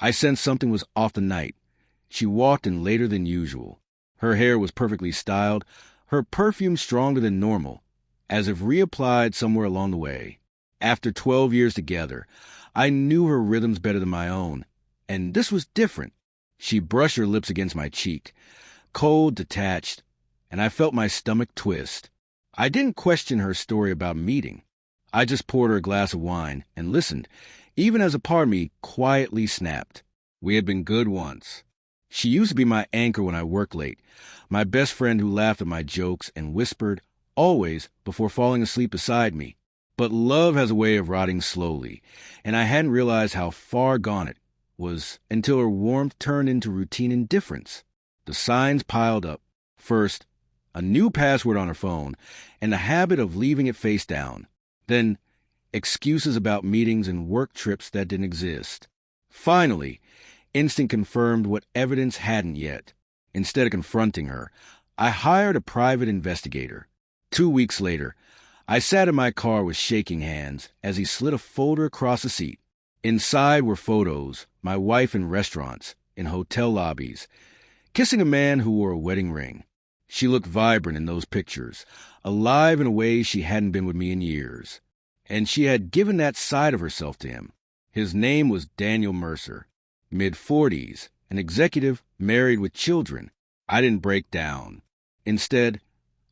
I sensed something was off the night. She walked in later than usual. Her hair was perfectly styled, her perfume stronger than normal, as if reapplied somewhere along the way. After 12 years together, I knew her rhythms better than my own, and this was different. She brushed her lips against my cheek, cold, detached, and I felt my stomach twist. I didn't question her story about meeting. I just poured her a glass of wine and listened, even as a part of me quietly snapped. We had been good once. She used to be my anchor when I worked late, my best friend who laughed at my jokes and whispered, always, before falling asleep beside me. But love has a way of rotting slowly, and I hadn't realized how far gone it was until her warmth turned into routine indifference. The signs piled up. First, a new password on her phone, and the habit of leaving it face down. Then, excuses about meetings and work trips that didn't exist. Finally, instinct confirmed what evidence hadn't yet. Instead of confronting her, I hired a private investigator. 2 weeks later, I sat in my car with shaking hands as he slid a folder across the seat. Inside were photos, my wife in restaurants, in hotel lobbies, kissing a man who wore a wedding ring. She looked vibrant in those pictures, alive in a way she hadn't been with me in years. And she had given that side of herself to him. His name was Daniel Mercer, mid-40s, an executive married with children. I didn't break down. Instead,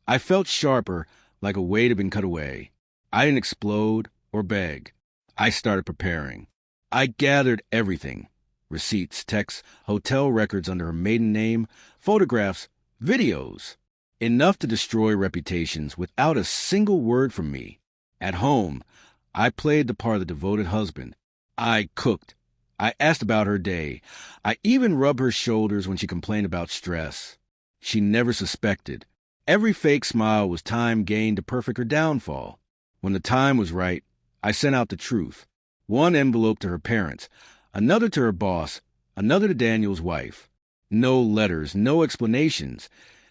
I felt sharper, like a weight had been cut away. I didn't explode or beg. I started preparing. I gathered everything. Receipts, texts, hotel records under her maiden name, photographs, videos. Enough to destroy reputations without a single word from me. At home, I played the part of the devoted husband. I cooked. I asked about her day. I even rubbed her shoulders when she complained about stress. She never suspected. Every fake smile was time gained to perfect her downfall. When the time was right, I sent out the truth. One envelope to her parents, another to her boss, another to Daniel's wife. No letters, no explanations,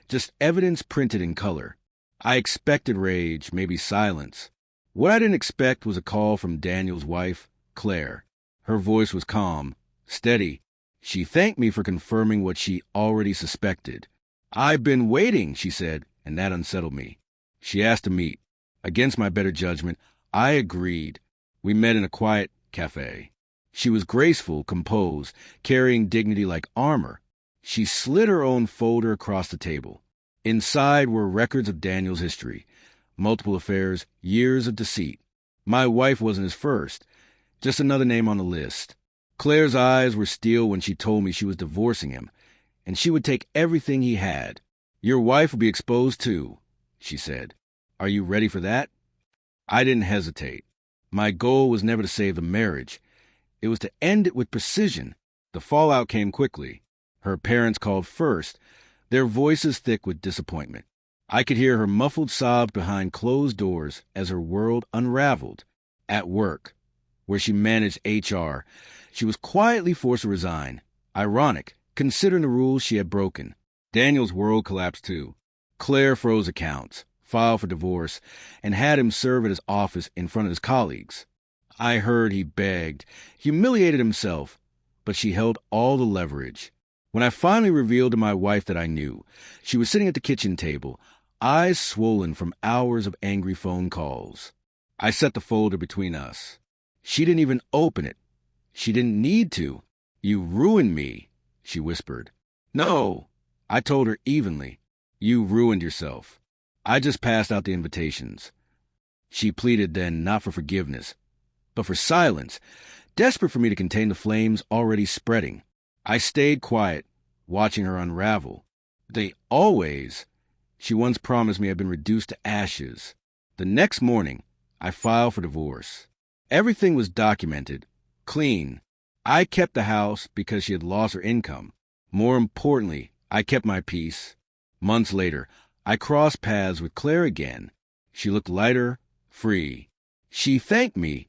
just evidence printed in color. I expected rage, maybe silence. What I didn't expect was a call from Daniel's wife, Claire. Her voice was calm, steady. She thanked me for confirming what she already suspected. "I've been waiting," she said, and that unsettled me. She asked to meet. Against my better judgment, I agreed. We met in a quiet cafe. She was graceful, composed, carrying dignity like armor. She slid her own folder across the table. Inside were records of Daniel's history, multiple affairs, years of deceit. My wife wasn't his first, just another name on the list. Claire's eyes were steel when she told me she was divorcing him, and she would take everything he had. "Your wife will be exposed too," she said. "Are you ready for that?" I didn't hesitate. My goal was never to save the marriage. It was to end it with precision. The fallout came quickly. Her parents called first, their voices thick with disappointment. I could hear her muffled sobs behind closed doors as her world unraveled. At work, where she managed HR, she was quietly forced to resign. Ironic, considering the rules she had broken. Daniel's world collapsed too. Claire froze accounts, filed for divorce, and had him serve at his office in front of his colleagues. I heard he begged, humiliated himself, but she held all the leverage. When I finally revealed to my wife that I knew, she was sitting at the kitchen table, eyes swollen from hours of angry phone calls. I set the folder between us. She didn't even open it. She didn't need to. "You ruined me," she whispered. "No," I told her evenly. "You ruined yourself. I just passed out the invitations." She pleaded then not for forgiveness, but for silence, desperate for me to contain the flames already spreading. I stayed quiet, watching her unravel. They always, she once promised me, had been reduced to ashes. The next morning, I filed for divorce. Everything was documented, clean. I kept the house because she had lost her income. More importantly, I kept my peace. Months later, I crossed paths with Claire again. She looked lighter, free. She thanked me,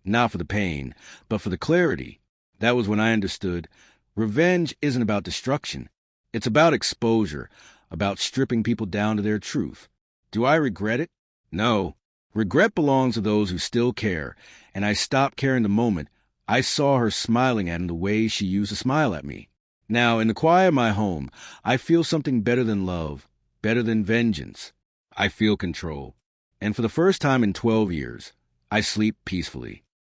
not for the pain, but for the clarity. That was when I understood revenge isn't about destruction. It's about exposure, about stripping people down to their truth. Do I regret it? No. Regret belongs to those who still care, and I stopped caring the moment I saw her smiling at him the way she used to smile at me. Now, in the quiet of my home, I feel something better than love, better than vengeance. I feel control. And for the first time in 12 years, I sleep peacefully.